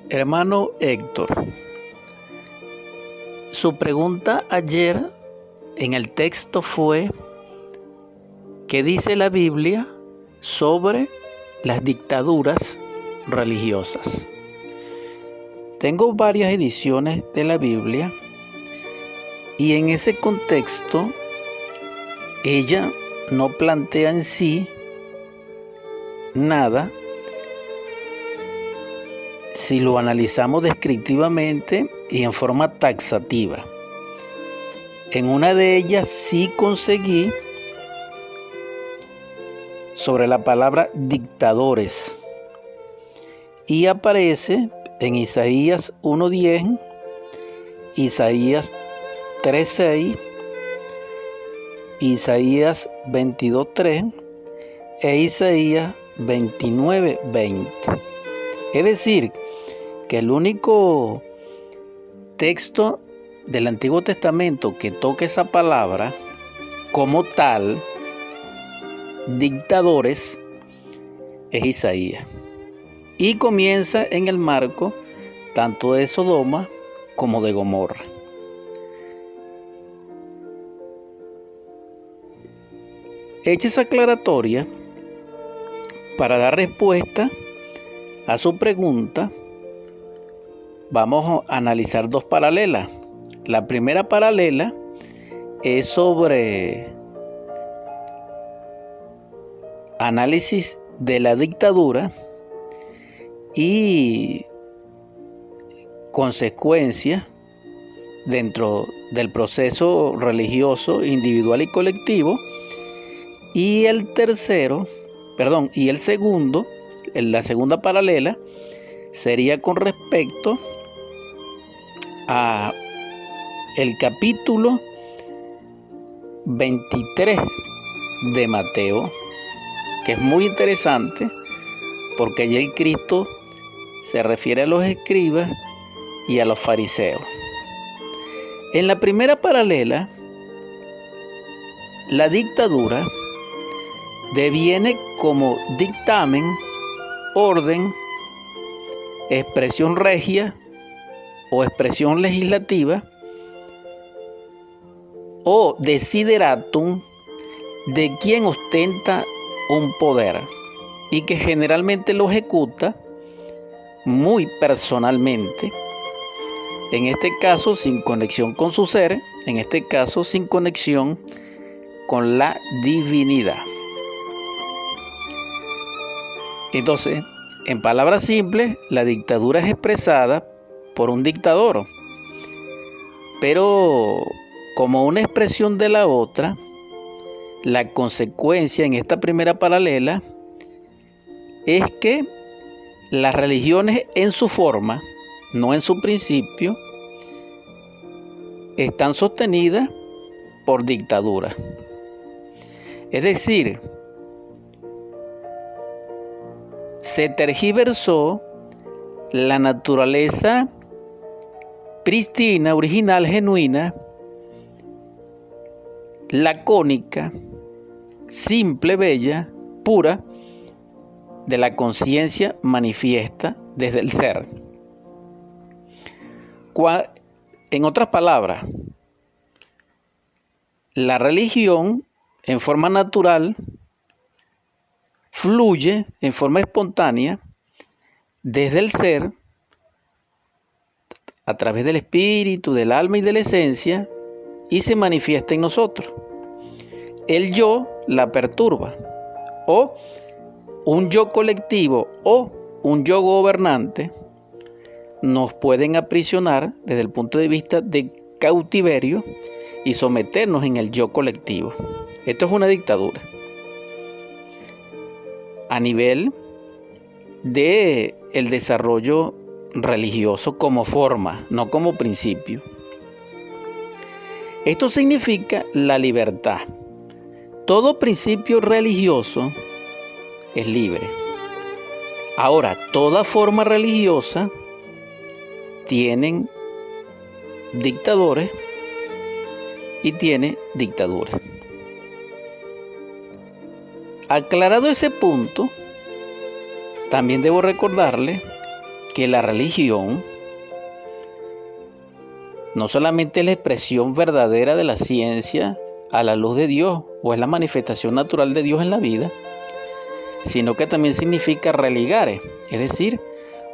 Hermano Héctor, su pregunta ayer en el texto fue: ¿qué dice la Biblia sobre las dictaduras religiosas? Tengo varias ediciones de la Biblia y en ese contexto ella no plantea en sí nada si lo analizamos descriptivamente y en forma taxativa. En una de ellas sí conseguí sobre la palabra dictadores y aparece en Isaías 1:10, Isaías 3:6, Isaías 22:3 e Isaías 29:20. Es decir, que el único texto del Antiguo Testamento que toca esa palabra como tal, dictadores, es Isaías. Y comienza en el marco tanto de Sodoma como de Gomorra. Hecha esa aclaratoria, para dar respuesta a su pregunta, vamos a analizar dos paralelas. La primera paralela es sobre análisis de la dictadura y consecuencias dentro del proceso religioso individual y colectivo. Y la segunda paralela sería con respecto a el capítulo 23 de Mateo, que es muy interesante porque allí el Cristo se refiere a los escribas y a los fariseos. En la primera paralela, la dictadura deviene como dictamen, orden, expresión regia o expresión legislativa o desideratum de quien ostenta un poder y que generalmente lo ejecuta muy personalmente, en este caso sin conexión con su ser, en este caso sin conexión con la divinidad. Entonces, en palabras simples, la dictadura es expresada por un dictador, pero como una expresión de la otra, la consecuencia en esta primera paralela es que las religiones en su forma, no en su principio, están sostenidas por dictadura. Es decir, se tergiversó la naturaleza prístina, original, genuina, lacónica, simple, bella, pura, de la conciencia manifiesta desde el ser. En otras palabras, la religión en forma natural fluye en forma espontánea desde el ser, a través del espíritu, del alma y de la esencia, y se manifiesta en nosotros. El yo la perturba, o un yo colectivo o un yo gobernante nos pueden aprisionar desde el punto de vista de cautiverio y someternos en el yo colectivo. Esto es una dictadura a nivel de el desarrollo religioso como forma, no como principio. Esto significa la libertad. Todo principio religioso es libre. Ahora, toda forma religiosa tienen dictadores y tiene dictadura. Aclarado ese punto, también debo recordarle que la religión no solamente es la expresión verdadera de la ciencia a la luz de Dios, o es la manifestación natural de Dios en la vida, sino que también significa religare, es decir,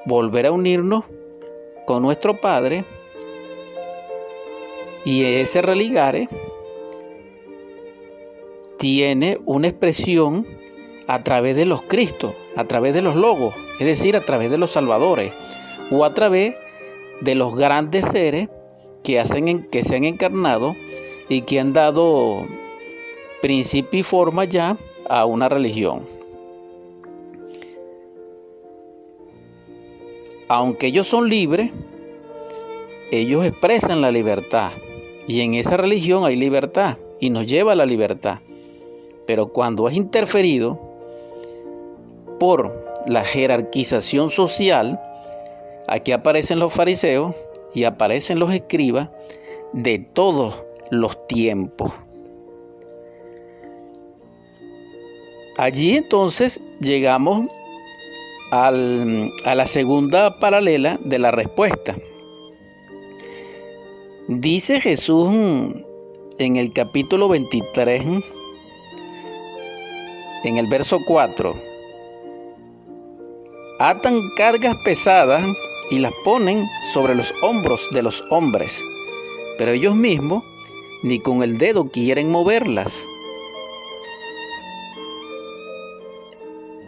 volver a unirnos con nuestro Padre, y ese religare tiene una expresión a través de los Cristos, a través de los logos, es decir, a través de los salvadores, o a través de los grandes seres que se han encarnado y que han dado principio y forma ya a una religión. Aunque ellos son libres, ellos expresan la libertad, y en esa religión hay libertad y nos lleva a la libertad. Pero cuando es interferido por la jerarquización social, aquí aparecen los fariseos y aparecen los escribas de todos los tiempos. Allí entonces llegamos a la segunda paralela de la respuesta. Dice Jesús en el capítulo 23, en el verso 4, atan cargas pesadas y las ponen sobre los hombros de los hombres, pero ellos mismos ni con el dedo quieren moverlas.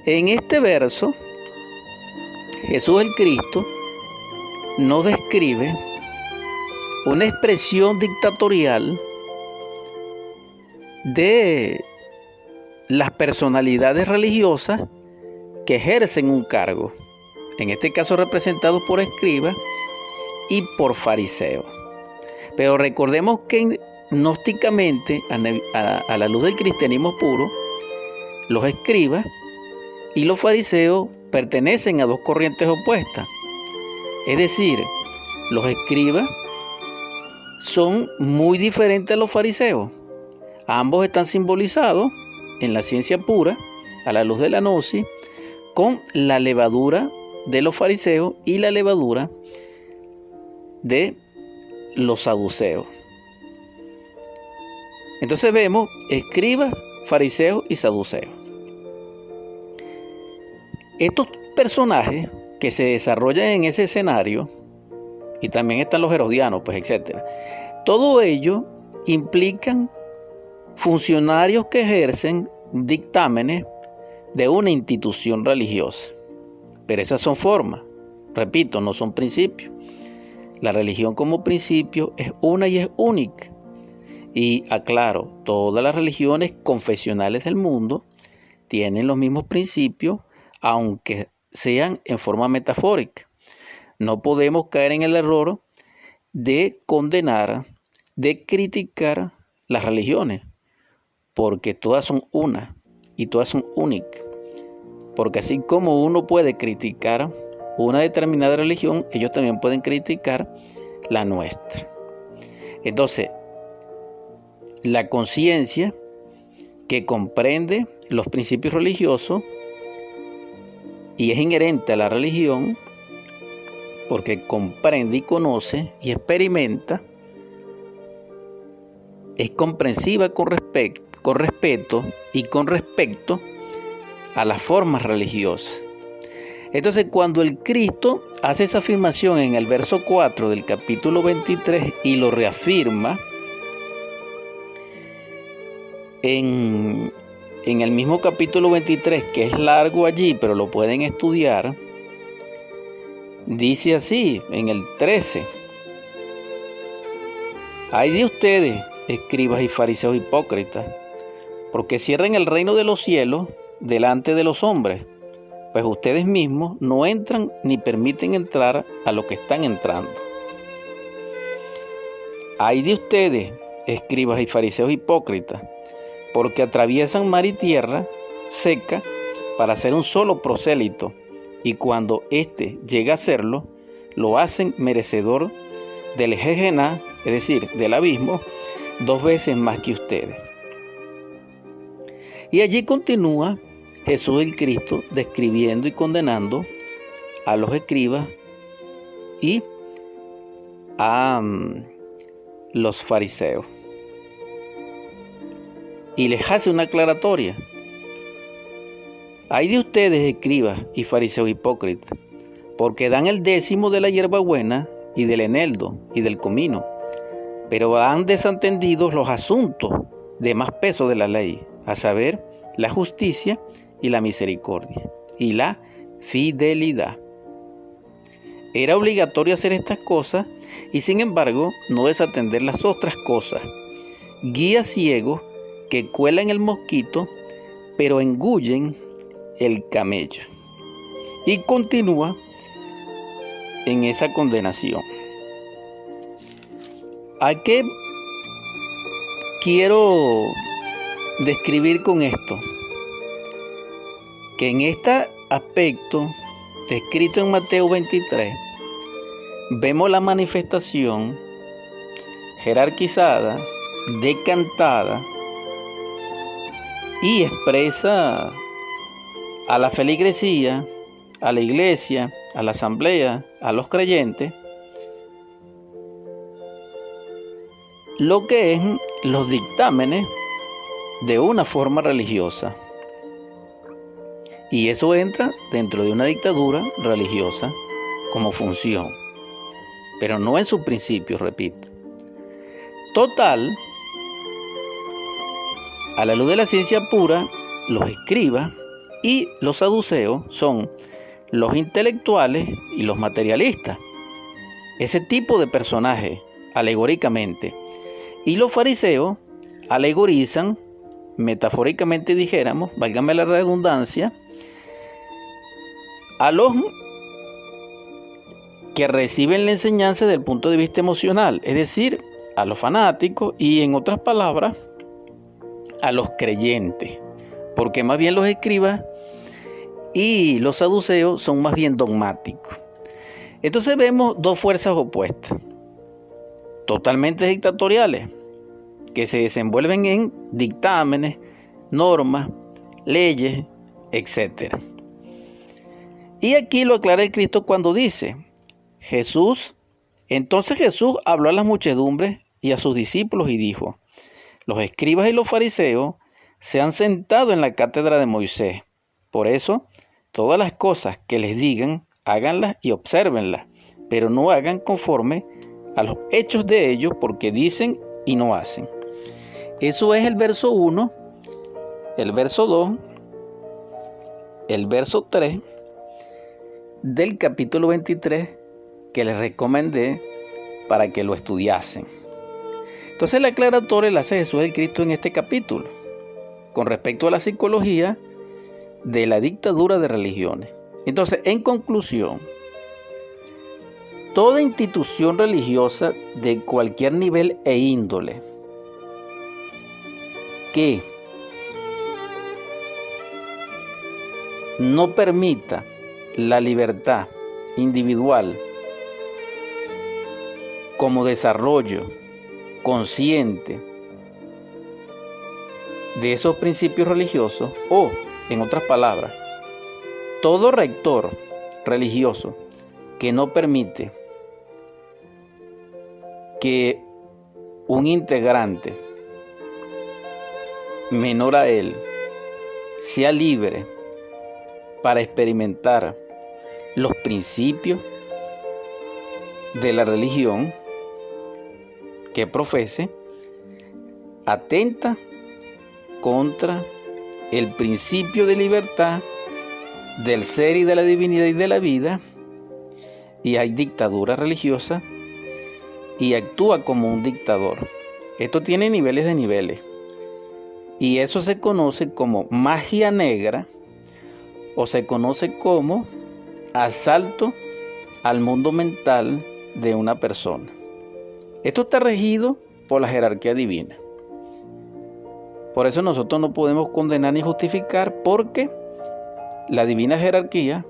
En este verso, Jesús el Cristo nos describe una expresión dictatorial de las personalidades religiosas que ejercen un cargo, en este caso representados por escribas y por fariseos. Pero recordemos que gnósticamente, a la luz del cristianismo puro, los escribas y los fariseos pertenecen a dos corrientes opuestas. Es decir, los escribas son muy diferentes a los fariseos. Ambos están simbolizados en la ciencia pura, a la luz de la gnosis, con la levadura de los fariseos y la levadura de los saduceos. Entonces vemos escribas, fariseos y saduceos. Estos personajes que se desarrollan en ese escenario, y también están los herodianos, pues, etc. Todo ello implican funcionarios que ejercen dictámenes de una institución religiosa. Pero esas son formas, repito, no son principios. La religión como principio es una y es única. Y aclaro, todas las religiones confesionales del mundo tienen los mismos principios, aunque sean en forma metafórica. No podemos caer en el error de condenar, de criticar las religiones, porque todas son una y todas son únicas. Porque así como uno puede criticar una determinada religión, ellos también pueden criticar la nuestra. Entonces, la conciencia que comprende los principios religiosos y es inherente a la religión, porque comprende y conoce y experimenta, es comprensiva con respeto y con respecto a las formas religiosas. Entonces, cuando el Cristo hace esa afirmación en el verso 4 del capítulo 23 y lo reafirma en el mismo capítulo 23, que es largo allí, pero lo pueden estudiar, dice así, en el 13, ay de ustedes, escribas y fariseos hipócritas, porque cierran el reino de los cielos delante de los hombres, pues ustedes mismos no entran ni permiten entrar a los que están entrando. Ay de ustedes, escribas y fariseos hipócritas, porque atraviesan mar y tierra seca para hacer un solo prosélito, y cuando éste llega a serlo, lo hacen merecedor del Gehenna, es decir, del abismo, 2 veces más que ustedes. Y allí continúa Jesús el Cristo describiendo y condenando a los escribas y a los fariseos. Y les hace una aclaratoria. Hay de ustedes, escribas y fariseos hipócritas, porque dan el décimo de la hierbabuena y del eneldo y del comino, pero han desatendido los asuntos de más peso de la ley, a saber, la justicia y la misericordia y la fidelidad. Era obligatorio hacer estas cosas y sin embargo no desatender las otras cosas. Guías ciegos que cuelan el mosquito pero engullen el camello. Y continúa en esa condenación. ¿A qué quiero describir con esto? Que en este aspecto descrito en Mateo 23 vemos la manifestación jerarquizada, decantada y expresa a la feligresía, a la iglesia, a la asamblea, a los creyentes, lo que es los dictámenes de una forma religiosa. Y eso entra dentro de una dictadura religiosa como función, pero no en su principio, repito. Total, a la luz de la ciencia pura, los escribas y los saduceos son los intelectuales y los materialistas. Ese tipo de personajes, alegóricamente. Y los fariseos alegorizan, metafóricamente dijéramos, válgame la redundancia, a los que reciben la enseñanza desde el punto de vista emocional, es decir, a los fanáticos y, en otras palabras, a los creyentes, porque más bien los escribas y los saduceos son más bien dogmáticos. Entonces vemos dos fuerzas opuestas, totalmente dictatoriales, que se desenvuelven en dictámenes, normas, leyes, etc. Y aquí lo aclara el Cristo cuando dice, entonces Jesús habló a las muchedumbres y a sus discípulos y dijo, los escribas y los fariseos se han sentado en la cátedra de Moisés. Por eso, todas las cosas que les digan, háganlas y obsérvenlas, pero no hagan conforme a los hechos de ellos, porque dicen y no hacen. Eso es el verso 1, el verso 2, el verso 3 del capítulo 23 que les recomendé para que lo estudiasen. Entonces la aclaratoria la hace Jesús el Cristo en este capítulo con respecto a la psicología de la dictadura de religiones. Entonces, en conclusión, toda institución religiosa de cualquier nivel e índole que no permita la libertad individual como desarrollo consciente de esos principios religiosos, o, en otras palabras, todo rector religioso que no permite que un integrante menor a él sea libre para experimentar los principios de la religión que profese, atenta contra el principio de libertad del ser y de la divinidad y de la vida, y hay dictadura religiosa y actúa como un dictador. Esto tiene niveles de niveles, y eso se conoce como magia negra o se conoce como asalto al mundo mental de una persona. Esto está regido por la jerarquía divina. Por eso nosotros no podemos condenar ni justificar, porque la divina jerarquía,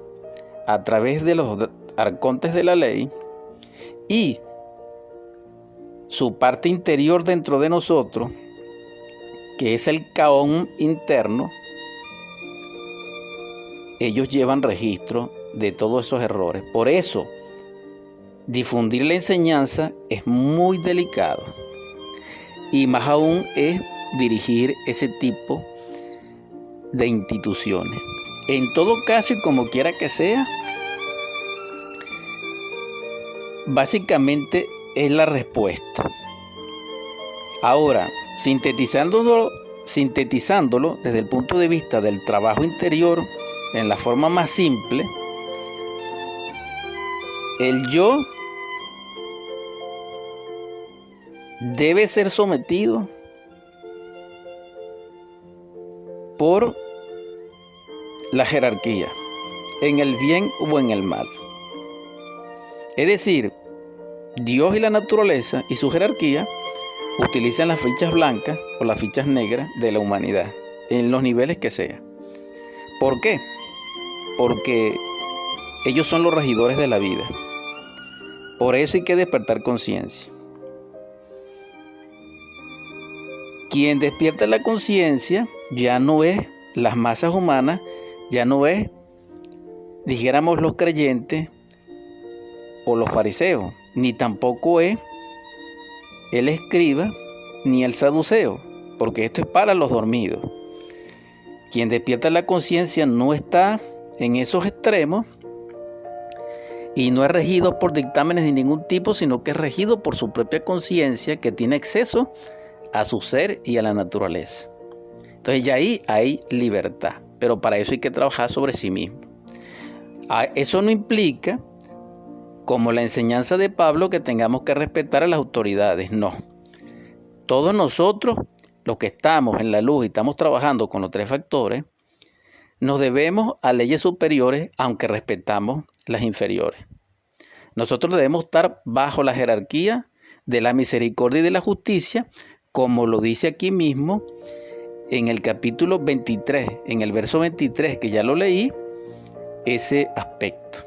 a través de los arcontes de la ley y su parte interior dentro de nosotros, que es el caón interno, ellos llevan registro de todos esos errores. Por eso, difundir la enseñanza es muy delicado. Y más aún es dirigir ese tipo de instituciones. En todo caso y como quiera que sea, básicamente es la respuesta. Ahora, sintetizándolo desde el punto de vista del trabajo interior, en la forma más simple, el yo debe ser sometido por la jerarquía, en el bien o en el mal. Es decir, Dios y la naturaleza y su jerarquía utilizan las fichas blancas o las fichas negras de la humanidad, en los niveles que sea. ¿Por qué? Porque ellos son los regidores de la vida. Por eso hay que despertar conciencia. Quien despierta la conciencia ya no es las masas humanas, ya no es, dijéramos, los creyentes o los fariseos, ni tampoco es el escriba ni el saduceo, porque esto es para los dormidos. Quien despierta la conciencia no está en esos extremos y no es regido por dictámenes de ningún tipo, sino que es regido por su propia conciencia, que tiene acceso a su ser y a la naturaleza. Entonces ya ahí hay libertad, pero para eso hay que trabajar sobre sí mismo. Eso no implica, como la enseñanza de Pablo, que tengamos que respetar a las autoridades, no. Todos nosotros, los que estamos en la luz y estamos trabajando con los tres factores, nos debemos a leyes superiores, aunque respetamos las inferiores. Nosotros debemos estar bajo la jerarquía de la misericordia y de la justicia, como lo dice aquí mismo en el capítulo 23, en el verso 23, que ya lo leí, ese aspecto.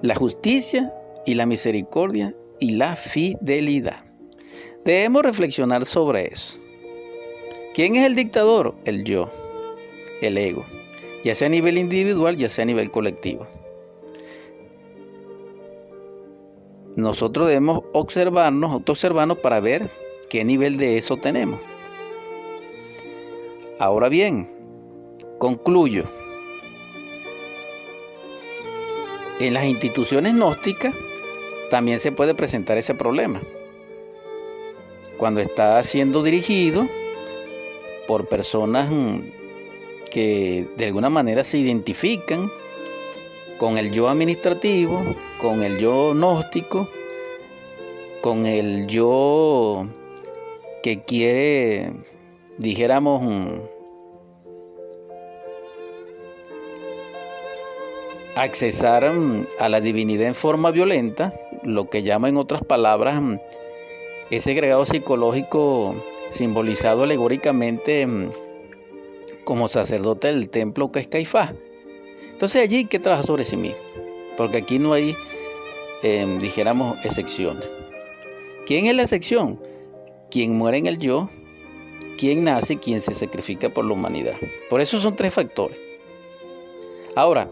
La justicia y la misericordia y la fidelidad. Debemos reflexionar sobre eso. ¿Quién es el dictador? El yo, el ego, ya sea a nivel individual, ya sea a nivel colectivo. Nosotros debemos autoobservarnos para ver qué nivel de eso tenemos. Ahora bien, concluyo. En las instituciones gnósticas también se puede presentar ese problema. Cuando está siendo dirigido por personas que de alguna manera se identifican con el yo administrativo, con el yo gnóstico, con el yo que quiere, dijéramos, accesar a la divinidad en forma violenta, lo que llama en otras palabras ese agregado psicológico simbolizado alegóricamente como sacerdote del templo, que es Caifás. Entonces allí hay que trabajar sobre sí mismo, porque aquí no hay, dijéramos, excepciones. ¿Quién es la excepción? Quien muere en el yo, quien nace, quien se sacrifica por la humanidad. Por eso son tres factores. Ahora,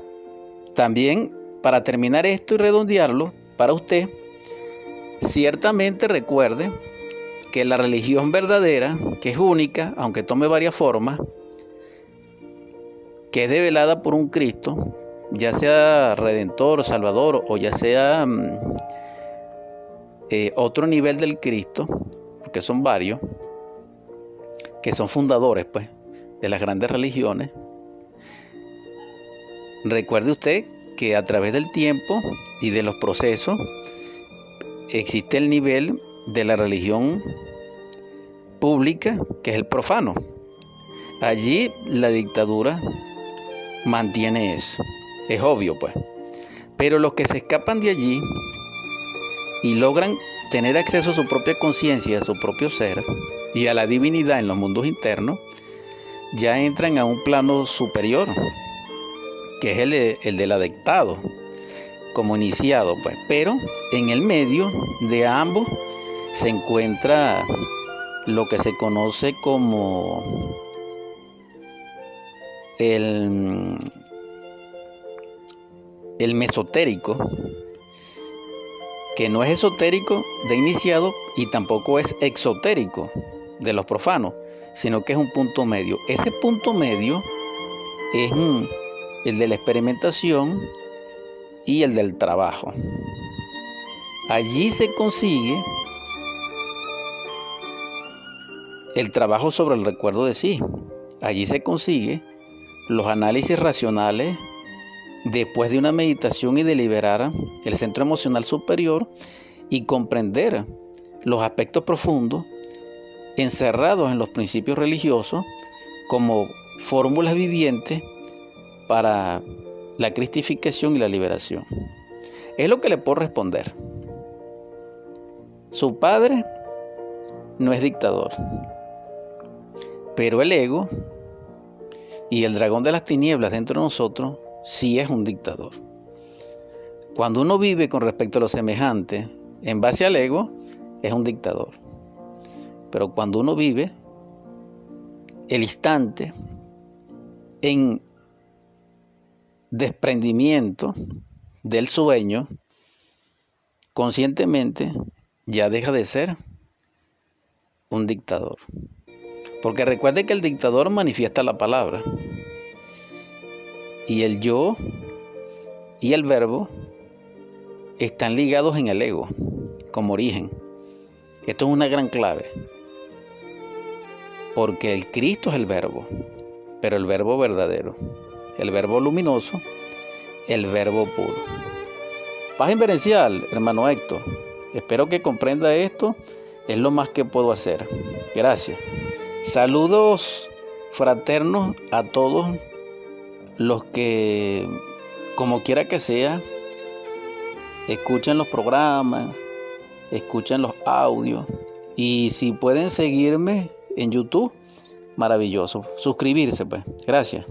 también, para terminar esto y redondearlo para usted, ciertamente recuerde que la religión verdadera, que es única, aunque tome varias formas, que es develada por un Cristo, ya sea Redentor, Salvador, o ya sea otro nivel del Cristo, porque son varios, que son fundadores, pues, de las grandes religiones. Recuerde usted que a través del tiempo y de los procesos existe el nivel de la religión pública, que es el profano. Allí la dictadura mantiene eso. Es obvio, pues. Pero los que se escapan de allí y logran tener acceso a su propia conciencia, a su propio ser y a la divinidad en los mundos internos, ya entran a un plano superior, que es el del adectado, como iniciado, pues. Pero en el medio de ambos se encuentra lo que se conoce como el mesotérico, que no es esotérico de iniciado y tampoco es exotérico de los profanos, sino que es un punto medio. Ese punto medio es el de la experimentación y el del trabajo. Allí se consigue el trabajo sobre el recuerdo de sí. Allí se consigue los análisis racionales después de una meditación y de liberar el centro emocional superior y comprender los aspectos profundos encerrados en los principios religiosos como fórmulas vivientes para la cristificación y la liberación. Es lo que le puedo responder. Su padre no es dictador, pero el ego y el dragón de las tinieblas dentro de nosotros sí es un dictador. Cuando uno vive con respecto a lo semejante en base al ego, es un dictador. Pero cuando uno vive el instante en desprendimiento del sueño, conscientemente ya deja de ser un dictador. Porque recuerde que el dictador manifiesta la palabra. Y el yo y el verbo están ligados en el ego como origen. Esto es una gran clave. Porque el Cristo es el verbo, pero el verbo verdadero, el verbo luminoso, el verbo puro. Paz inverencial, hermano Héctor. Espero que comprenda esto. Es lo más que puedo hacer. Gracias. Saludos fraternos a todos los que, como quiera que sea, escuchen los programas, escuchen los audios. Y si pueden seguirme en YouTube, maravilloso. Suscribirse, pues. Gracias.